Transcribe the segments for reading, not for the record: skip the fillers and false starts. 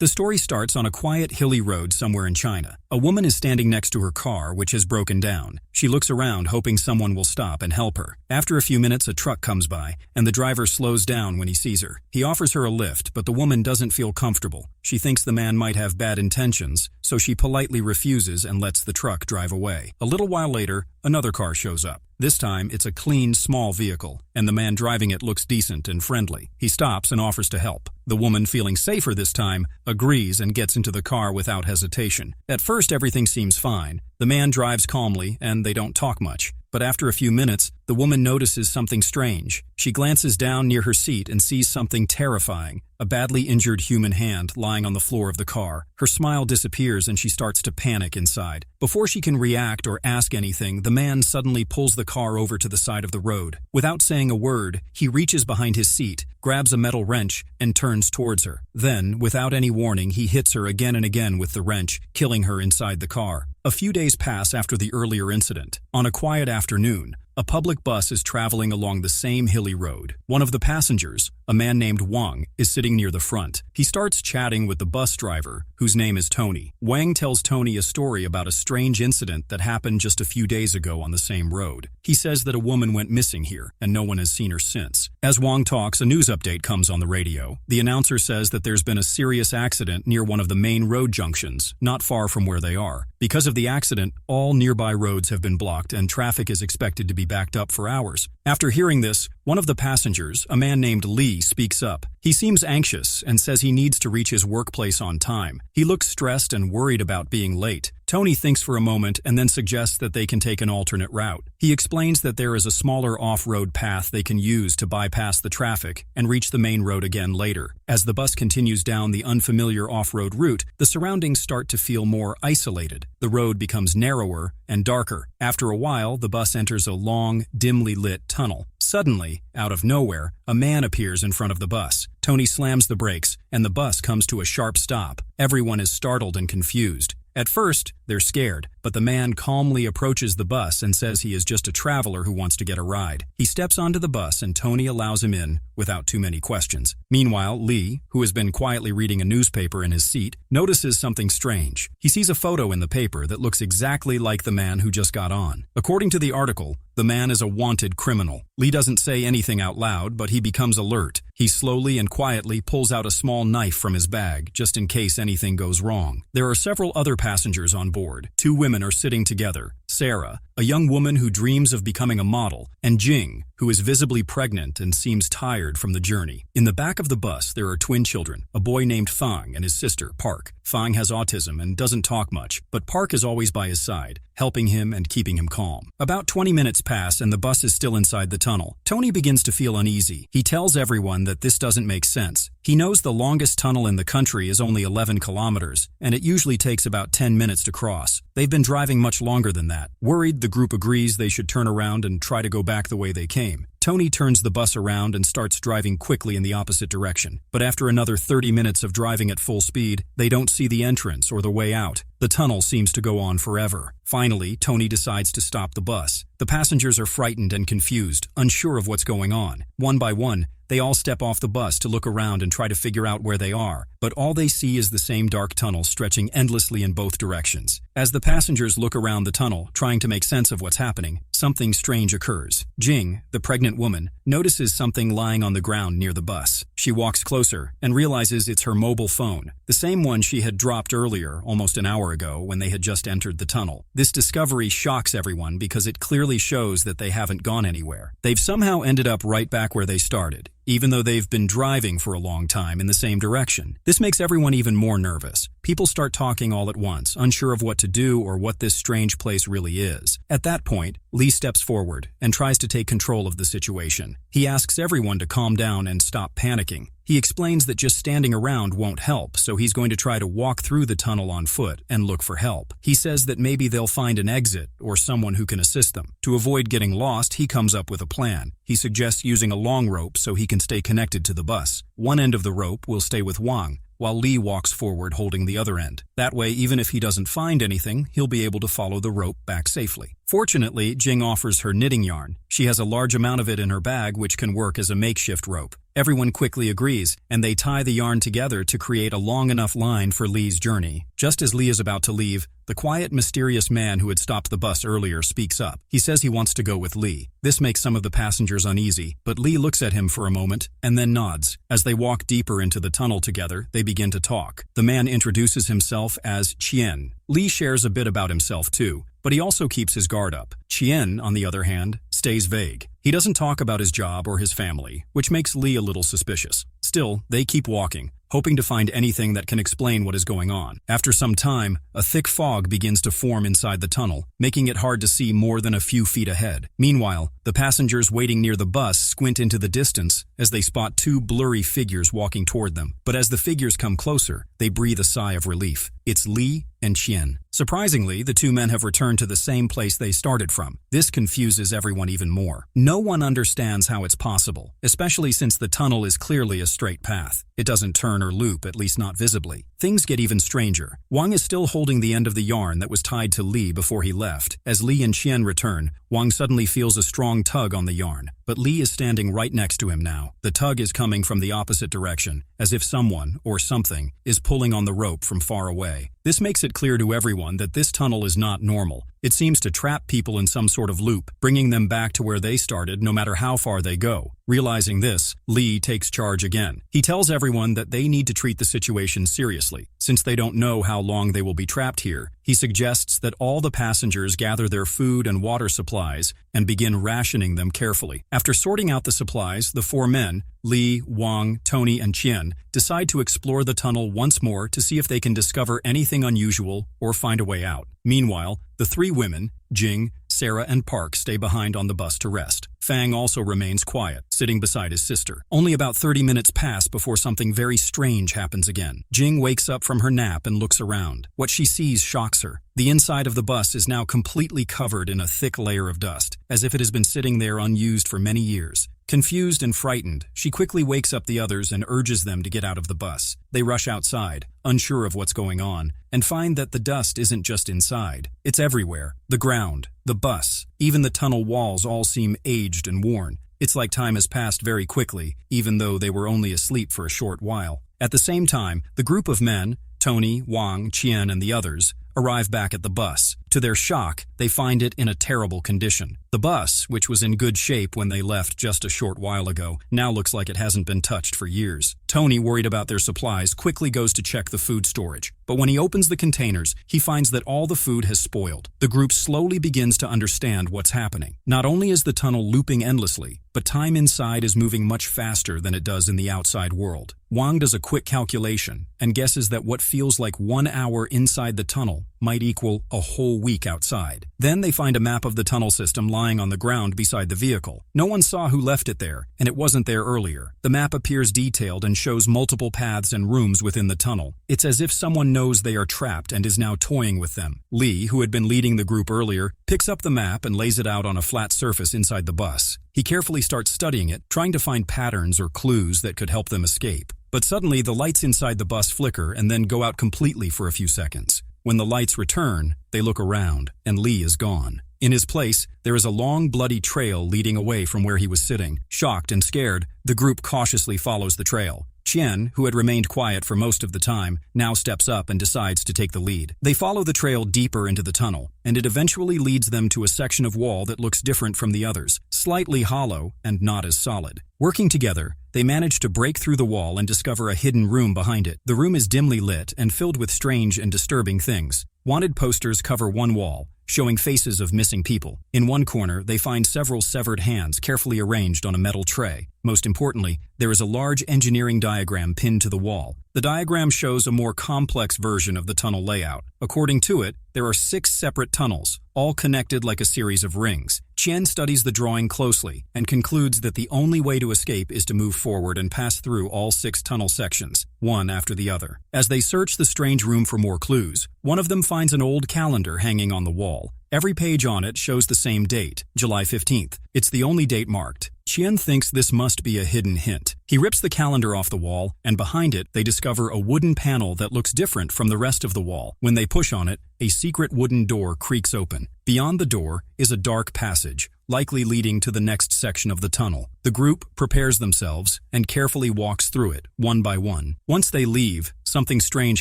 The story starts on a quiet, hilly road somewhere in China. A woman is standing next to her car, which has broken down. She looks around, hoping someone will stop and help her. After a few minutes, a truck comes by, and the driver slows down when he sees her. He offers her a lift, but the woman doesn't feel comfortable. She thinks the man might have bad intentions, so she politely refuses and lets the truck drive away. A little while later, another car shows up. This time, it's a clean, small vehicle, and the man driving it looks decent and friendly. He stops and offers to help. The woman, feeling safer this time, agrees and gets into the car without hesitation. At first, everything seems fine. The man drives calmly, and they don't talk much. But after a few minutes, the woman notices something strange. She glances down near her seat and sees something terrifying, a badly injured human hand lying on the floor of the car. Her smile disappears and she starts to panic inside. Before she can react or ask anything, the man suddenly pulls the car over to the side of the road. Without saying a word, he reaches behind his seat, grabs a metal wrench, and turns towards her. Then, without any warning, he hits her again and again with the wrench, killing her inside the car. A few days pass after the earlier incident. On a quiet afternoon, a public bus is traveling along the same hilly road. One of the passengers, a man named Wang, is sitting near the front. He starts chatting with the bus driver, whose name is Tony. Wang tells Tony a story about a strange incident that happened just a few days ago on the same road. He says that a woman went missing here, and no one has seen her since. As Wang talks, a news update comes on the radio. The announcer says that there's been a serious accident near one of the main road junctions, not far from where they are. Because of the accident, all nearby roads have been blocked and traffic is expected to be backed up for hours. After hearing this, one of the passengers, a man named Lee, speaks up. He seems anxious and says he needs to reach his workplace on time. He looks stressed and worried about being late. Tony thinks for a moment and then suggests that they can take an alternate route. He explains that there is a smaller off-road path they can use to bypass the traffic and reach the main road again later. As the bus continues down the unfamiliar off-road route, the surroundings start to feel more isolated. The road becomes narrower and darker. After a while, the bus enters a long, dimly lit tunnel. Suddenly, out of nowhere, a man appears in front of the bus. Tony slams the brakes, and the bus comes to a sharp stop. Everyone is startled and confused. At first, they're scared, but the man calmly approaches the bus and says he is just a traveler who wants to get a ride. He steps onto the bus and Tony allows him in without too many questions. Meanwhile, Lee, who has been quietly reading a newspaper in his seat, notices something strange. He sees a photo in the paper that looks exactly like the man who just got on. According to the article, the man is a wanted criminal. Lee doesn't say anything out loud, but he becomes alert. He slowly and quietly pulls out a small knife from his bag, just in case anything goes wrong. There are several other passengers on board. Two women are sitting together. Sarah, a young woman who dreams of becoming a model, and Jing, who is visibly pregnant and seems tired from the journey. In the back of the bus, there are twin children, a boy named Fang and his sister, Park. Fang has autism and doesn't talk much, but Park is always by his side, helping him and keeping him calm. About 20 minutes pass and the bus is still inside the tunnel. Tony begins to feel uneasy. He tells everyone that this doesn't make sense. He knows the longest tunnel in the country is only 11 kilometers, and it usually takes about 10 minutes to cross. They've been driving much longer than that. Worried, the group agrees they should turn around and try to go back the way they came. Tony turns the bus around and starts driving quickly in the opposite direction. But after another 30 minutes of driving at full speed, they don't see the entrance or the way out. The tunnel seems to go on forever. Finally, Tony decides to stop the bus. The passengers are frightened and confused, unsure of what's going on. One by one, they all step off the bus to look around and try to figure out where they are, but all they see is the same dark tunnel stretching endlessly in both directions. As the passengers look around the tunnel, trying to make sense of what's happening, something strange occurs. Jing, the pregnant woman, notices something lying on the ground near the bus. She walks closer and realizes it's her mobile phone, the same one she had dropped earlier, almost an hour ago, when they had just entered the tunnel. This discovery shocks everyone because it clearly shows that they haven't gone anywhere. They've somehow ended up right back where they started, even though they've been driving for a long time in the same direction. This makes everyone even more nervous. People start talking all at once, unsure of what to do or what this strange place really is. At that point, Lee steps forward and tries to take control of the situation. He asks everyone to calm down and stop panicking. He explains that just standing around won't help, so he's going to try to walk through the tunnel on foot and look for help. He says that maybe they'll find an exit or someone who can assist them. To avoid getting lost, he comes up with a plan. He suggests using a long rope so he can stay connected to the bus. One end of the rope will stay with Wang, while Lee walks forward holding the other end. That way, even if he doesn't find anything, he'll be able to follow the rope back safely. Fortunately, Jing offers her knitting yarn. She has a large amount of it in her bag, which can work as a makeshift rope. Everyone quickly agrees, and they tie the yarn together to create a long enough line for Li's journey. Just as Li is about to leave, the quiet, mysterious man who had stopped the bus earlier speaks up. He says he wants to go with Li. This makes some of the passengers uneasy, but Li looks at him for a moment and then nods. As they walk deeper into the tunnel together, they begin to talk. The man introduces himself as Qian. Li shares a bit about himself too, but he also keeps his guard up. Qian, on the other hand, stays vague. He doesn't talk about his job or his family, which makes Li a little suspicious. Still, they keep walking, hoping to find anything that can explain what is going on. After some time, a thick fog begins to form inside the tunnel, making it hard to see more than a few feet ahead. Meanwhile, the passengers waiting near the bus squint into the distance as they spot two blurry figures walking toward them. But as the figures come closer, they breathe a sigh of relief. It's Li and Qian. Surprisingly, the two men have returned to the same place they started from. This confuses everyone even more. No one understands how it's possible, especially since the tunnel is clearly a straight path. It doesn't turn or loop, at least not visibly. Things get even stranger. Wang is still holding the end of the yarn that was tied to Li before he left. As Li and Qian return, Wang suddenly feels a strong tug on the yarn, but Li is standing right next to him now. The tug is coming from the opposite direction, as if someone, or something, is pulling on the rope from far away. This makes it clear to everyone that this tunnel is not normal. It seems to trap people in some sort of loop, bringing them back to where they started no matter how far they go. Realizing this, Li takes charge again. He tells everyone that they need to treat the situation seriously. Since they don't know how long they will be trapped here, he suggests that all the passengers gather their food and water supplies and begin rationing them carefully. After sorting out the supplies, the four men, Li, Wang, Tony, and Qian, decide to explore the tunnel once more to see if they can discover anything unusual or find a way out. Meanwhile, the three women, Jing, Sarah, and Park, stay behind on the bus to rest. Fang also remains quiet, sitting beside his sister. Only about 30 minutes pass before something very strange happens again. Jing wakes up from her nap and looks around. What she sees shocks her. The inside of the bus is now completely covered in a thick layer of dust, as if it has been sitting there unused for many years. Confused and frightened, she quickly wakes up the others and urges them to get out of the bus. They rush outside, unsure of what's going on, and find that the dust isn't just inside. It's everywhere. The ground, the bus, even the tunnel walls all seem aged and worn. It's like time has passed very quickly, even though they were only asleep for a short while. At the same time, the group of men, Tony, Wang, Qian, and the others, arrive back at the bus. To their shock, they find it in a terrible condition. The bus, which was in good shape when they left just a short while ago, now looks like it hasn't been touched for years. Tony, worried about their supplies, quickly goes to check the food storage. But when he opens the containers, he finds that all the food has spoiled. The group slowly begins to understand what's happening. Not only is the tunnel looping endlessly, but time inside is moving much faster than it does in the outside world. Wang does a quick calculation and guesses that what feels like 1 hour inside the tunnel might equal a whole week outside. Then they find a map of the tunnel system lying on the ground beside the vehicle. No one saw who left it there, and it wasn't there earlier. The map appears detailed and shows multiple paths and rooms within the tunnel. It's as if someone knows they are trapped and is now toying with them. Li, who had been leading the group earlier, picks up the map and lays it out on a flat surface inside the bus. He carefully starts studying it, trying to find patterns or clues that could help them escape. But suddenly, the lights inside the bus flicker and then go out completely for a few seconds. When the lights return, they look around, and Li is gone. In his place, there is a long, bloody trail leading away from where he was sitting. Shocked and scared, the group cautiously follows the trail. Qian, who had remained quiet for most of the time, now steps up and decides to take the lead. They follow the trail deeper into the tunnel, and it eventually leads them to a section of wall that looks different from the others, slightly hollow and not as solid. Working together, they manage to break through the wall and discover a hidden room behind it. The room is dimly lit and filled with strange and disturbing things. Wanted posters cover one wall, showing faces of missing people. In one corner, they find several severed hands carefully arranged on a metal tray. Most importantly, there is a large engineering diagram pinned to the wall. The diagram shows a more complex version of the tunnel layout. According to it, there are 6 separate tunnels, all connected like a series of rings. Qian studies the drawing closely and concludes that the only way to escape is to move forward and pass through all 6 tunnel sections, one after the other. As they search the strange room for more clues, one of them finds an old calendar hanging on the wall. Every page on it shows the same date, July 15th. It's the only date marked. Qian thinks this must be a hidden hint. He rips the calendar off the wall, and behind it, they discover a wooden panel that looks different from the rest of the wall. When they push on it, a secret wooden door creaks open. Beyond the door is a dark passage, likely leading to the next section of the tunnel. The group prepares themselves and carefully walks through it, one by one. Once they leave, something strange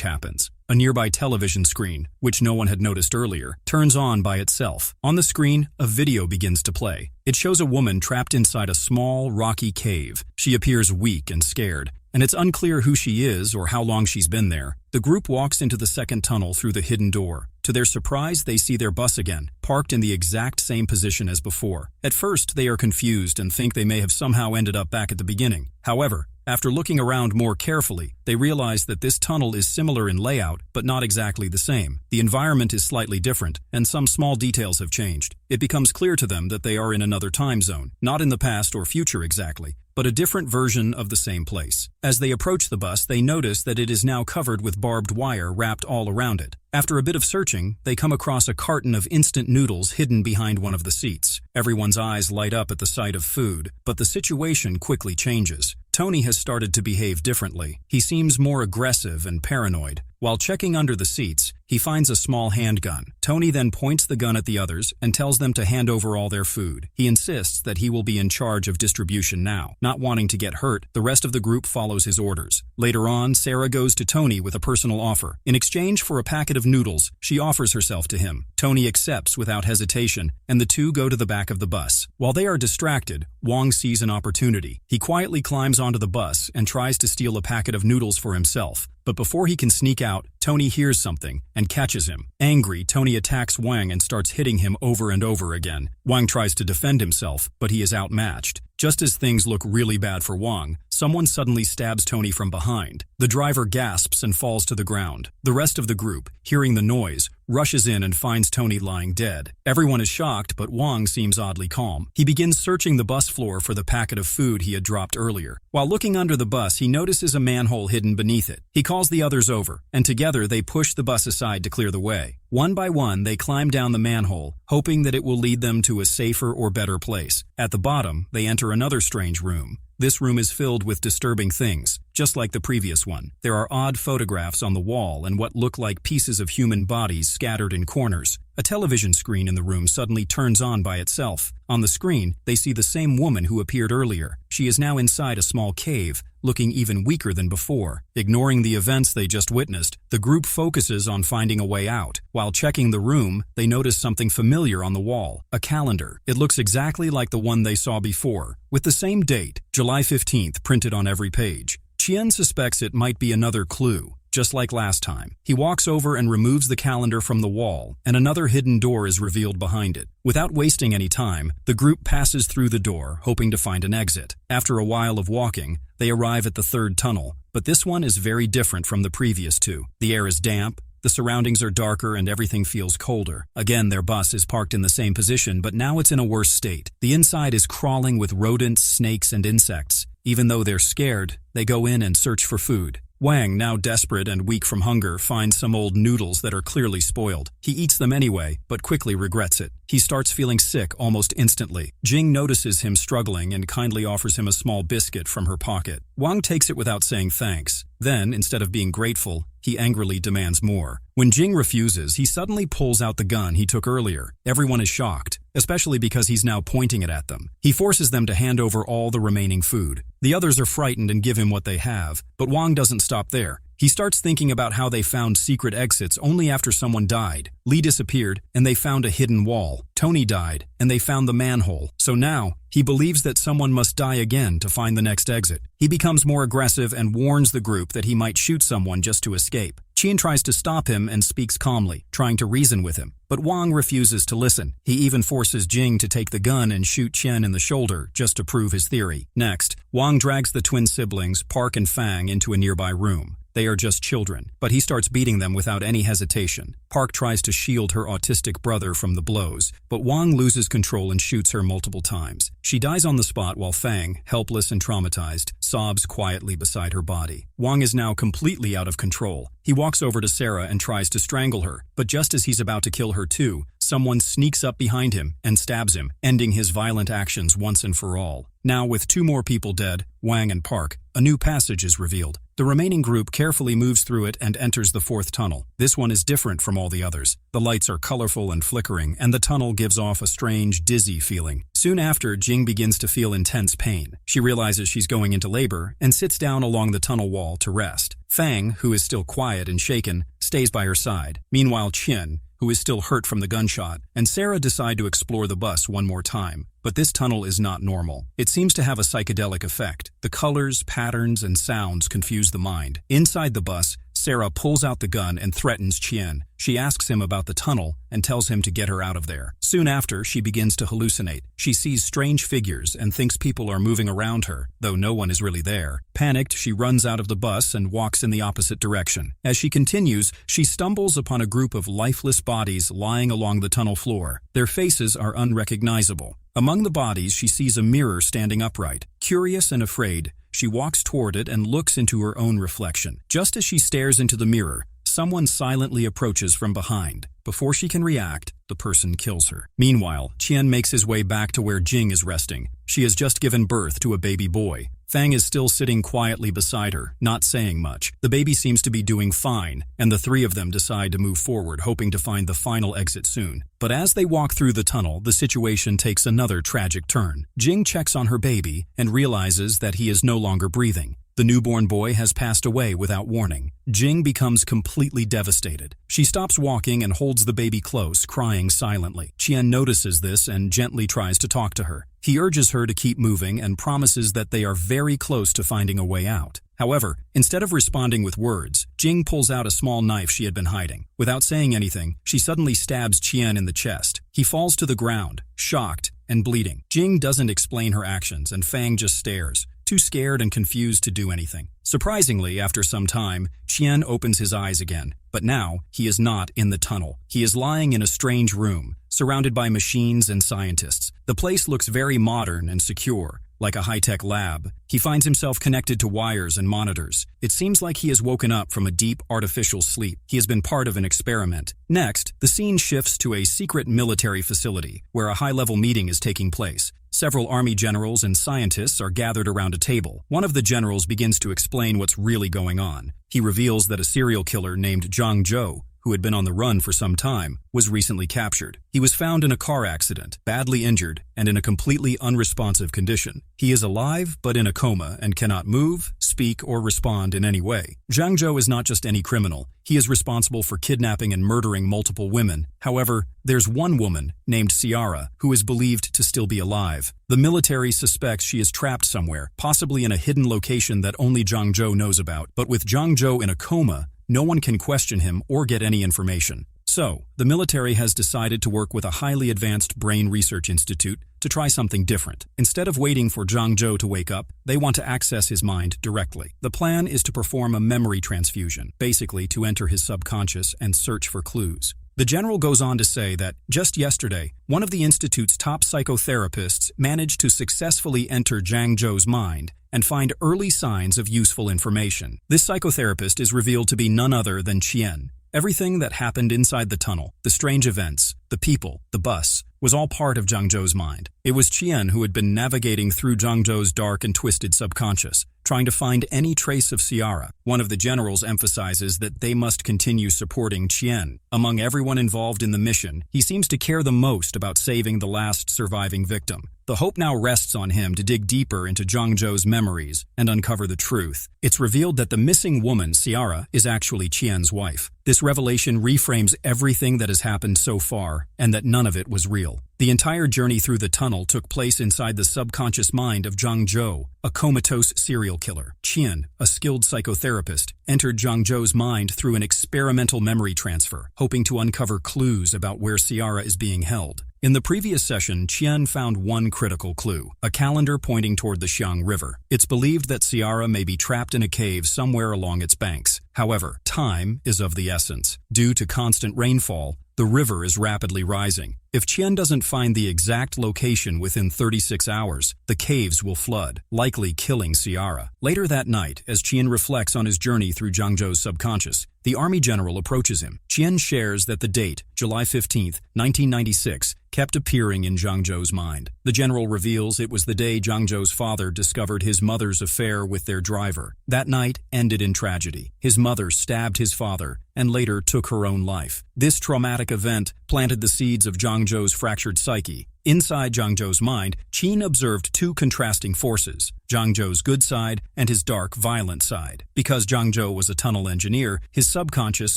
happens. A nearby television screen, which no one had noticed earlier, turns on by itself. On the screen, a video begins to play. It shows a woman trapped inside a small, rocky cave. She appears weak and scared, and it's unclear who she is or how long she's been there. The group walks into the second tunnel through the hidden door. To their surprise, they see their bus again, parked in the exact same position as before. At first, they are confused and think they may have somehow ended up back at the beginning. However, after looking around more carefully, they realize that this tunnel is similar in layout, but not exactly the same. The environment is slightly different, and some small details have changed. It becomes clear to them that they are in another time zone, not in the past or future exactly, but a different version of the same place. As they approach the bus, they notice that it is now covered with barbed wire wrapped all around it. After a bit of searching, they come across a carton of instant noodles hidden behind one of the seats. Everyone's eyes light up at the sight of food, but the situation quickly changes. Tony has started to behave differently. He seems more aggressive and paranoid. While checking under the seats, he finds a small handgun. Tony then points the gun at the others and tells them to hand over all their food. He insists that he will be in charge of distribution now. Not wanting to get hurt, the rest of the group follows his orders. Later on, Sarah goes to Tony with a personal offer. In exchange for a packet of noodles, she offers herself to him. Tony accepts without hesitation, and the two go to the back of the bus. While they are distracted, Wong sees an opportunity. He quietly climbs onto the bus and tries to steal a packet of noodles for himself. But before he can sneak out, Tony hears something and catches him. Angry, Tony attacks Wang and starts hitting him over and over again. Wang tries to defend himself, but he is outmatched. Just as things look really bad for Wang, someone suddenly stabs Tony from behind. The driver gasps and falls to the ground. The rest of the group, hearing the noise, rushes in and finds Tony lying dead. Everyone is shocked, but Wang seems oddly calm. He begins searching the bus floor for the packet of food he had dropped earlier. While looking under the bus, he notices a manhole hidden beneath it. He calls the others over, and together they push the bus aside to clear the way. One by one, they climb down the manhole, hoping that it will lead them to a safer or better place. At the bottom, they enter another strange room. This room is filled with disturbing things, just like the previous one. There are odd photographs on the wall and what look like pieces of human bodies scattered in corners. A television screen in the room suddenly turns on by itself. On the screen, they see the same woman who appeared earlier. She is now inside a small cave, looking even weaker than before. Ignoring the events they just witnessed, the group focuses on finding a way out. While checking the room, they notice something familiar on the wall, a calendar. It looks exactly like the one they saw before, with the same date, July 15th, printed on every page. Chien suspects it might be another clue, just like last time. He walks over and removes the calendar from the wall, and another hidden door is revealed behind it. Without wasting any time, the group passes through the door, hoping to find an exit. After a while of walking, they arrive at the third tunnel, but this one is very different from the previous two. The air is damp, the surroundings are darker, and everything feels colder. Again, their bus is parked in the same position, but now it's in a worse state. The inside is crawling with rodents, snakes, and insects. Even though they're scared, they go in and search for food. Wang, now desperate and weak from hunger, finds some old noodles that are clearly spoiled. He eats them anyway, but quickly regrets it. He starts feeling sick almost instantly. Jing notices him struggling and kindly offers him a small biscuit from her pocket. Wang takes it without saying thanks. Then, instead of being grateful, he angrily demands more. When Jing refuses, he suddenly pulls out the gun he took earlier. Everyone is shocked, especially because he's now pointing it at them. He forces them to hand over all the remaining food. The others are frightened and give him what they have, but Wang doesn't stop there. He starts thinking about how they found secret exits only after someone died. Lee disappeared, and they found a hidden wall. Tony died, and they found the manhole. So now, he believes that someone must die again to find the next exit. He becomes more aggressive and warns the group that he might shoot someone just to escape. Chien tries to stop him and speaks calmly, trying to reason with him. But Wang refuses to listen. He even forces Jing to take the gun and shoot Chien in the shoulder just to prove his theory. Next, Wang drags the twin siblings, Park and Fang, into a nearby room. They are just children, but he starts beating them without any hesitation. Park tries to shield her autistic brother from the blows, but Wang loses control and shoots her multiple times. She dies on the spot while Fang, helpless and traumatized, sobs quietly beside her body. Wang is now completely out of control. He walks over to Sarah and tries to strangle her, but just as he's about to kill her too, someone sneaks up behind him and stabs him, ending his violent actions once and for all. Now, with 2 more people dead, Wang and Park, a new passage is revealed. The remaining group carefully moves through it and enters the 4th tunnel. This one is different from all the others. The lights are colorful and flickering, and the tunnel gives off a strange, dizzy feeling. Soon after, Jing begins to feel intense pain. She realizes she's going into labor and sits down along the tunnel wall to rest. Fang, who is still quiet and shaken, stays by her side. Meanwhile, Qian, who is still hurt from the gunshot, and Sarah decide to explore the bus one more time. But this tunnel is not normal. It seems to have a psychedelic effect. The colors, patterns, and sounds confuse the mind. Inside the bus, Sarah pulls out the gun and threatens Qian. She asks him about the tunnel and tells him to get her out of there. Soon after, she begins to hallucinate. She sees strange figures and thinks people are moving around her, though no one is really there. Panicked, she runs out of the bus and walks in the opposite direction. As she continues, she stumbles upon a group of lifeless bodies lying along the tunnel floor. Their faces are unrecognizable. Among the bodies, she sees a mirror standing upright. Curious and afraid, she walks toward it and looks into her own reflection. Just as she stares into the mirror, someone silently approaches from behind. Before she can react, the person kills her. Meanwhile, Qian makes his way back to where Jing is resting. She has just given birth to a baby boy. Fang is still sitting quietly beside her, not saying much. The baby seems to be doing fine, and the 3 of them decide to move forward, hoping to find the final exit soon. But as they walk through the tunnel, the situation takes another tragic turn. Jing checks on her baby and realizes that he is no longer breathing. The newborn boy has passed away without warning. Jing becomes completely devastated. She stops walking and holds the baby close, crying silently. Qian notices this and gently tries to talk to her. He urges her to keep moving and promises that they are very close to finding a way out. However, instead of responding with words, Jing pulls out a small knife she had been hiding. Without saying anything, she suddenly stabs Qian in the chest. He falls to the ground, shocked and bleeding. Jing doesn't explain her actions, and Fang just stares, too scared and confused to do anything. Surprisingly, after some time, Qian opens his eyes again, but now he is not in the tunnel. He is lying in a strange room, surrounded by machines and scientists. The place looks very modern and secure, like a high-tech lab. He finds himself connected to wires and monitors. It seems like he has woken up from a deep artificial sleep. He has been part of an experiment. Next, the scene shifts to a secret military facility, where a high-level meeting is taking place. Several army generals and scientists are gathered around a table. One of the generals begins to explain what's really going on. He reveals that a serial killer named Zhang Zhou, who had been on the run for some time, was recently captured. He was found in a car accident, badly injured, and in a completely unresponsive condition. He is alive, but in a coma, and cannot move, speak, or respond in any way. Zhang Zhou is not just any criminal. He is responsible for kidnapping and murdering multiple women. However, there's one woman, named Ciara, who is believed to still be alive. The military suspects she is trapped somewhere, possibly in a hidden location that only Zhang Zhou knows about. But with Zhang Zhou in a coma, no one can question him or get any information. So, the military has decided to work with a highly advanced brain research institute to try something different. Instead of waiting for Zhang Zhou to wake up, they want to access his mind directly. The plan is to perform a memory transfusion, basically to enter his subconscious and search for clues. The general goes on to say that, just yesterday, one of the institute's top psychotherapists managed to successfully enter Zhang Zhou's mind and find early signs of useful information. This psychotherapist is revealed to be none other than Qian. Everything that happened inside the tunnel, the strange events, the people, the bus, was all part of Zhang Zhou's mind. It was Qian who had been navigating through Zhang Zhou's dark and twisted subconscious, trying to find any trace of Ciara. One of the generals emphasizes that they must continue supporting Qian. Among everyone involved in the mission, he seems to care the most about saving the last surviving victim. The hope now rests on him to dig deeper into Zhang Zhou's memories and uncover the truth. It's revealed that the missing woman, Ciara, is actually Qian's wife. This revelation reframes everything that has happened so far, and that none of it was real. The entire journey through the tunnel took place inside the subconscious mind of Zhang Zhou, a comatose serial killer. Qian, a skilled psychotherapist, entered Zhang Zhou's mind through an experimental memory transfer, hoping to uncover clues about where Ciara is being held. In the previous session, Qian found one critical clue, a calendar pointing toward the Xiang River. It's believed that Ciara may be trapped in a cave somewhere along its banks. However, time is of the essence. Due to constant rainfall, The river is rapidly rising. If Qian doesn't find the exact location within 36 hours, the caves will flood, likely killing Ciara. Later that night, as Qian reflects on his journey through Zhang Zhou's subconscious, the army general approaches him. Qian shares that the date, July 15, 1996, kept appearing in Zhang Zhou's mind. The general reveals it was the day Zhang Zhou's father discovered his mother's affair with their driver. That night ended in tragedy. His mother stabbed his father and later took her own life. This traumatic event planted the seeds of Zhang Zhou's fractured psyche. Inside Zhang Zhou's mind, Qin observed two contrasting forces, Zhang Zhou's good side and his dark, violent side. Because Zhang Zhou was a tunnel engineer, his subconscious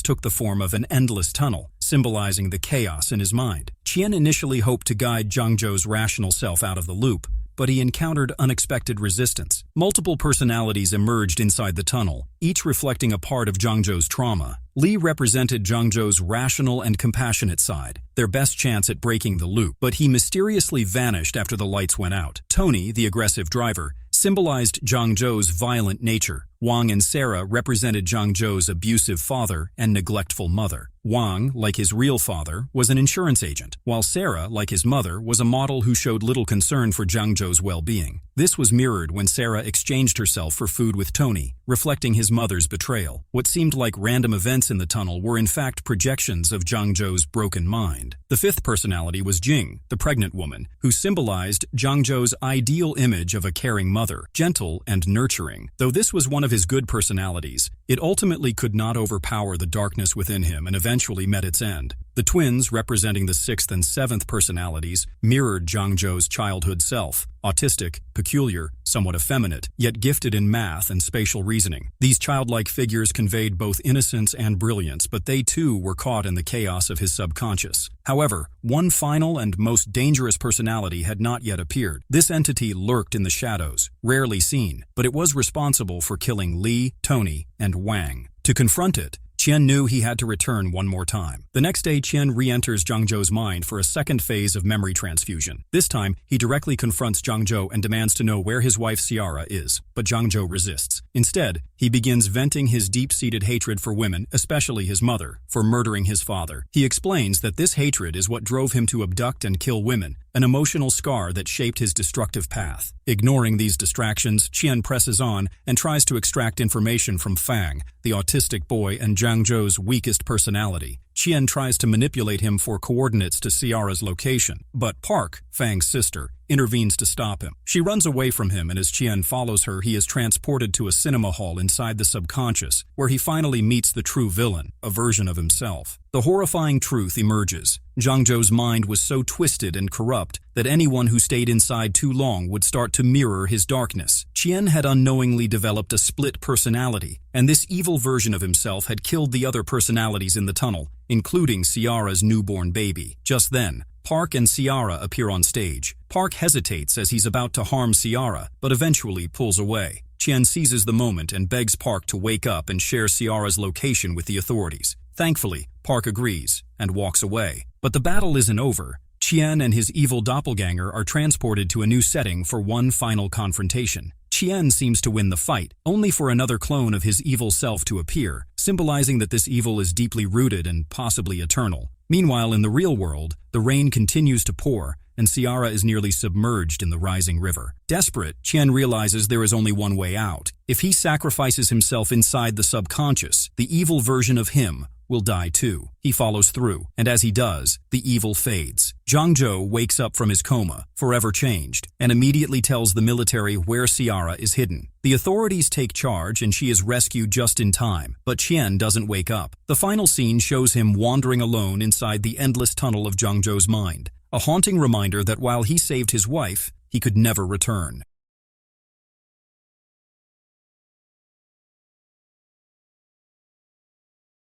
took the form of an endless tunnel, symbolizing the chaos in his mind. Qian initially hoped to guide Zhang Zhou's rational self out of the loop, but he encountered unexpected resistance. Multiple personalities emerged inside the tunnel, each reflecting a part of Zhang Zhou's trauma. Li represented Zhang Zhou's rational and compassionate side, their best chance at breaking the loop, but he mysteriously vanished after the lights went out. Tony, the aggressive driver, symbolized Zhang Zhou's violent nature. Wang and Sarah represented Zhang Zhou's abusive father and neglectful mother. Wang, like his real father, was an insurance agent, while Sarah, like his mother, was a model who showed little concern for Zhang Zhou's well-being. This was mirrored when Sarah exchanged herself for food with Tony, reflecting his mother's betrayal. What seemed like random events in the tunnel were in fact projections of Zhang Zhou's broken mind. The fifth personality was Jing, the pregnant woman, who symbolized Zhang Zhou's ideal image of a caring mother, gentle and nurturing. Though this was one of his good personalities, it ultimately could not overpower the darkness within him and eventually met its end. The twins, representing the sixth and seventh personalities, mirrored Zhang Zhou's childhood self, autistic, peculiar, somewhat effeminate, yet gifted in math and spatial reasoning. These childlike figures conveyed both innocence and brilliance, but they too were caught in the chaos of his subconscious. However, one final and most dangerous personality had not yet appeared. This entity lurked in the shadows, rarely seen, but it was responsible for killing Li, Tony, and Wang. To confront it, Qian knew he had to return one more time. The next day, Qian re-enters Zhang Zhou's mind for a second phase of memory transfusion. This time, he directly confronts Zhang Zhou and demands to know where his wife Ciara is, but Zhang Zhou resists. Instead, he begins venting his deep-seated hatred for women, especially his mother, for murdering his father. He explains that this hatred is what drove him to abduct and kill women, an emotional scar that shaped his destructive path. Ignoring these distractions, Qian presses on and tries to extract information from Fang, the autistic boy and Zhang Zhou's weakest personality. Qian tries to manipulate him for coordinates to Ciara's location, but Park, Fang's sister, intervenes to stop him. She runs away from him, and as Qian follows her, he is transported to a cinema hall inside the subconscious, where he finally meets the true villain, a version of himself. The horrifying truth emerges. Zhang Zhou's mind was so twisted and corrupt that anyone who stayed inside too long would start to mirror his darkness. Qian had unknowingly developed a split personality, and this evil version of himself had killed the other personalities in the tunnel, including Ciara's newborn baby. Just then, Park and Ciara appear on stage. Park hesitates as he's about to harm Ciara, but eventually pulls away. Qian seizes the moment and begs Park to wake up and share Ciara's location with the authorities. Thankfully, Park agrees and walks away. But the battle isn't over. Qian and his evil doppelganger are transported to a new setting for one final confrontation. Qian seems to win the fight, only for another clone of his evil self to appear, symbolizing that this evil is deeply rooted and possibly eternal. Meanwhile, in the real world, the rain continues to pour, and Ciara is nearly submerged in the rising river. Desperate, Qian realizes there is only one way out. If he sacrifices himself inside the subconscious, the evil version of him will die too. He follows through, and as he does, the evil fades. Zhang Zhou wakes up from his coma, forever changed, and immediately tells the military where Ciara is hidden. The authorities take charge and she is rescued just in time, but Qian doesn't wake up. The final scene shows him wandering alone inside the endless tunnel of Zhang Zhou's mind, a haunting reminder that while he saved his wife, he could never return.